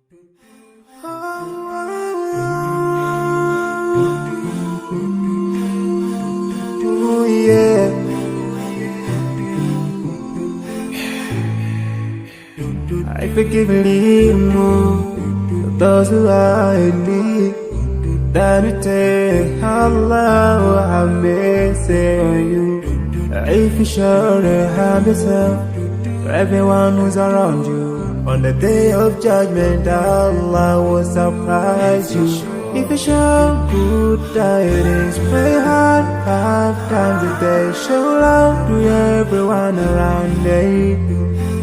Oh yeah. I forgive and leave more those who are in need. That you take Allah have mercy on you. If you show the have yourself to everyone who's around you. On the day of judgment, Allah will surprise you. If you show good tidings, pray hard 5 times a day. Show love to everyone around you.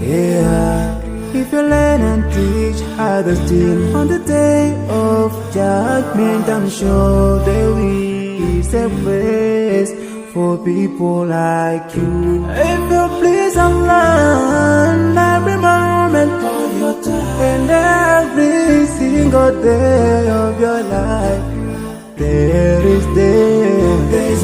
Yeah. If you learn and teach others still on the day of judgment, I'm sure there is a place for people like you. If you please Allah every moment of your time and every single day of your life, there's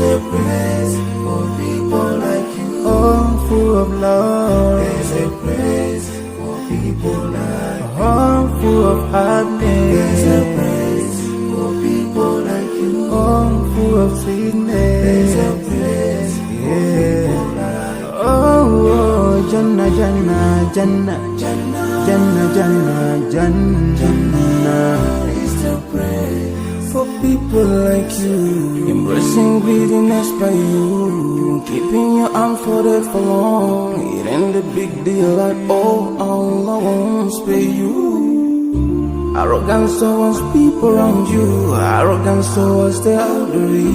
a place for people like you. Oh, full of love. There's a place for people like you. Oh, full of happiness. There's a place for people like you. Oh, full of sweetness. There's a place for people like you. Oh, Jannah, Jannah, Jannah, Jannah, Jannah, Jannah, Jannah is the place for people like you. Embracing greediness by you, keeping your arms folded for long. It ain't a big deal like, oh, Allah won't spare you. Arrogance towards people around you, arrogance towards the elderly.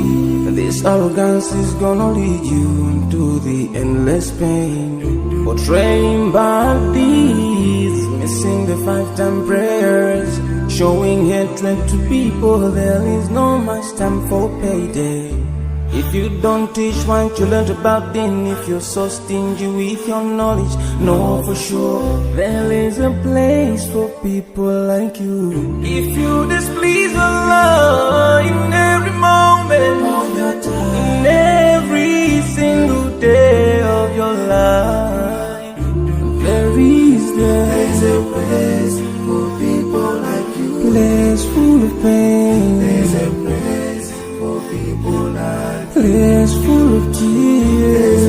This arrogance is gonna lead you into the endless pain. Portraying bad deeds, missing the 5-time prayers, showing hatred to people. There is no much time for payday. If you don't teach what you learned about din, if you're so stingy with your knowledge, know for sure there is a place for people like you. If you displease Allah in every moment of your time, in every single day of your life, there's a place for people like you. Place full of pain. There's a place for people like you. Place full of tears.